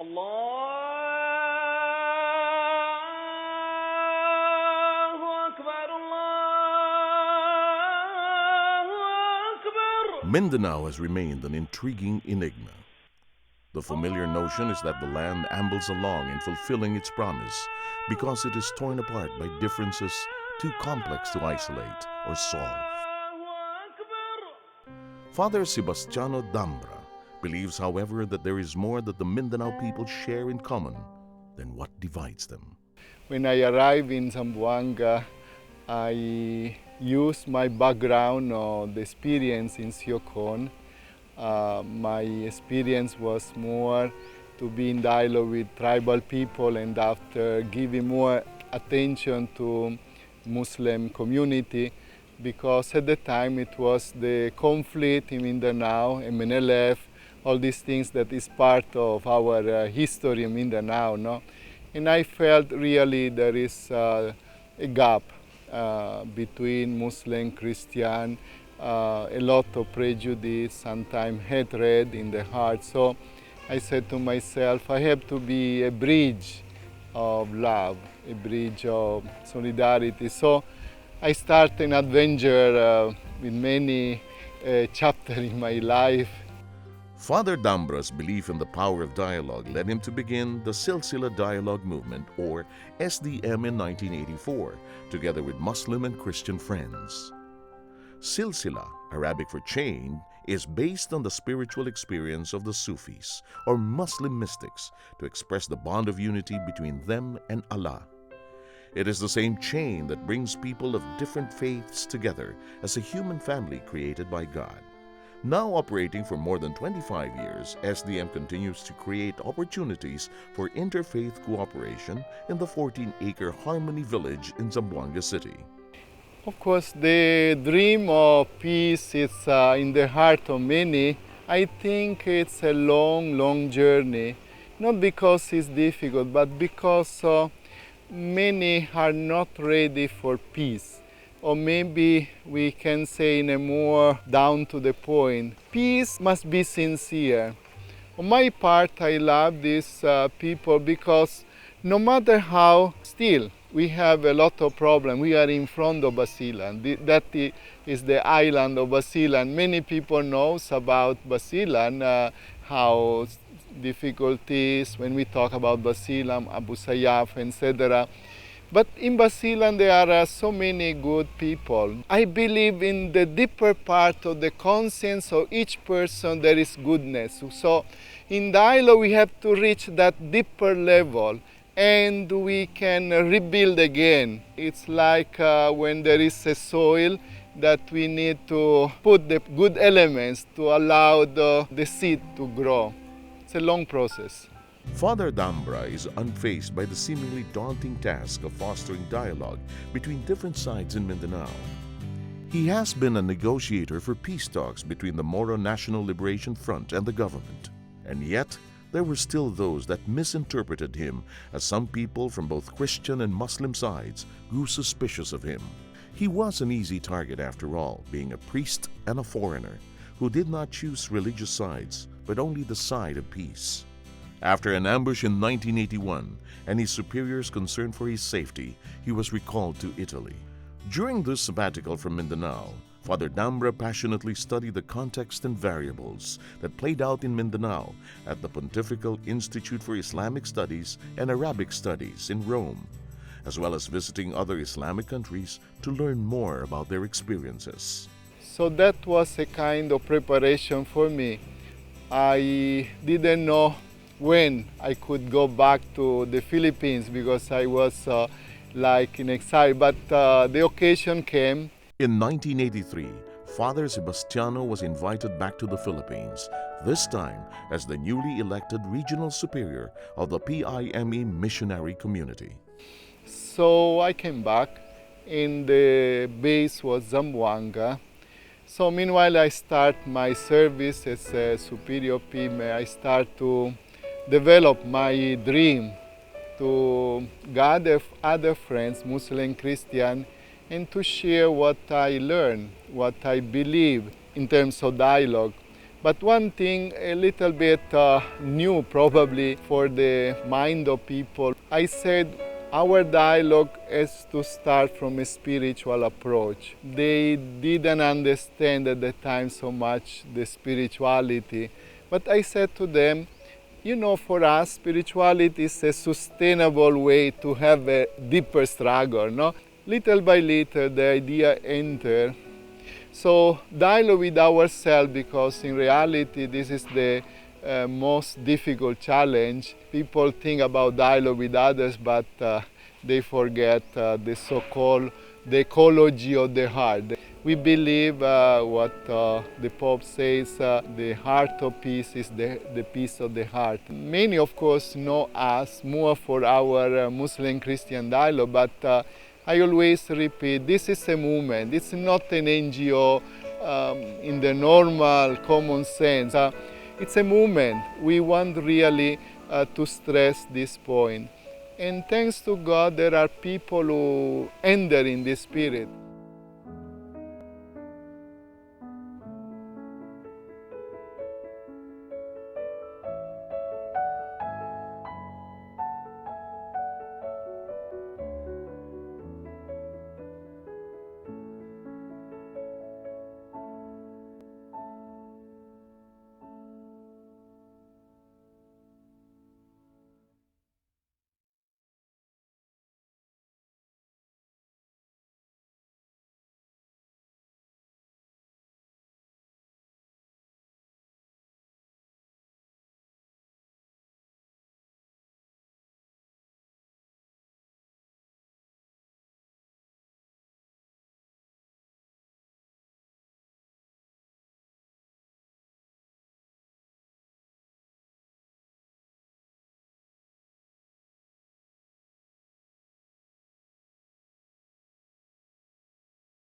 Allahu Akbar, Allahu Akbar. Mindanao has remained an intriguing enigma. The familiar notion is that the land ambles along in fulfilling its promise because it is torn apart by differences too complex to isolate or solve. Father Sebastiano D'Ambra believes, however, that there is more that the Mindanao people share in common than what divides them. When I arrived in Zamboanga, I used my background or the experience in Siocon. My experience was more to be in dialogue with tribal people, and after giving more attention to Muslim community, because at the time it was the conflict in Mindanao, MNLF, all these things that is part of our history in Mindanao, no? And I felt really there is a gap between Muslim, Christian, a lot of prejudice, sometimes hatred in the heart. So I said to myself, I have to be a bridge of love, a bridge of solidarity. So I started an adventure with many chapters in my life. Father D'Ambra's belief in the power of dialogue led him to begin the Silsila Dialogue Movement, or SDM, in 1984, together with Muslim and Christian friends. Silsila, Arabic for chain, is based on the spiritual experience of the Sufis, or Muslim mystics, to express the bond of unity between them and Allah. It is the same chain that brings people of different faiths together as a human family created by God. Now operating for more than 25 years, SDM continues to create opportunities for interfaith cooperation in the 14-acre Harmony Village in Zamboanga City. Of course, the dream of peace is in the heart of many. I think it's a long, long journey, not because it's difficult, but because many are not ready for peace. Or maybe we can say in a more down to the point, peace must be sincere. On my part, I love these people because no matter how, still we have a lot of problems. We are in front of Basilan. That is the island of Basilan. Many people know about Basilan, how difficulties when we talk about Basilan, Abu Sayyaf, etc. But in Basilan there are so many good people. I believe in the deeper part of the conscience of each person there is goodness. So in dialogue we have to reach that deeper level, and we can rebuild again. It's like when there is a soil that we need to put the good elements to allow the seed to grow. It's a long process. Father D'Ambra is unfazed by the seemingly daunting task of fostering dialogue between different sides in Mindanao. He has been a negotiator for peace talks between the Moro National Liberation Front and the government, and yet there were still those that misinterpreted him, as some people from both Christian and Muslim sides grew suspicious of him. He was an easy target after all, being a priest and a foreigner who did not choose religious sides, but only the side of peace. After an ambush in 1981 and his superiors' concern for his safety, he was recalled to Italy. During this sabbatical from Mindanao, Father D'Ambra passionately studied the context and variables that played out in Mindanao at the Pontifical Institute for Islamic Studies and Arabic Studies in Rome, as well as visiting other Islamic countries to learn more about their experiences. So that was a kind of preparation for me. I didn't know when I could go back to the Philippines because I was in exile, but the occasion came. In 1983, Father Sebastiano was invited back to the Philippines, this time as the newly elected regional superior of the PIME missionary community. So I came back, and the base was Zamboanga. So meanwhile I start my service as a superior PIME. I start to develop my dream to gather other friends, Muslim, Christian, and to share what I learned, what I believe in terms of dialogue. But one thing a little bit new probably for the mind of people, I said our dialogue has to start from a spiritual approach. They didn't understand at the time so much the spirituality, but I said to them, you know, for us, spirituality is a sustainable way to have a deeper struggle, no? Little by little, the idea entered. So, dialogue with ourselves, because in reality, this is the most difficult challenge. People think about dialogue with others, but they forget the so-called the ecology of the heart. We believe what the Pope says, the heart of peace is the peace of the heart. Many, of course, know us more for our Muslim-Christian dialogue, but I always repeat, this is a movement. It's not an NGO in the normal common sense. It's a movement. We want really to stress this point. And thanks to God, there are people who enter in this spirit.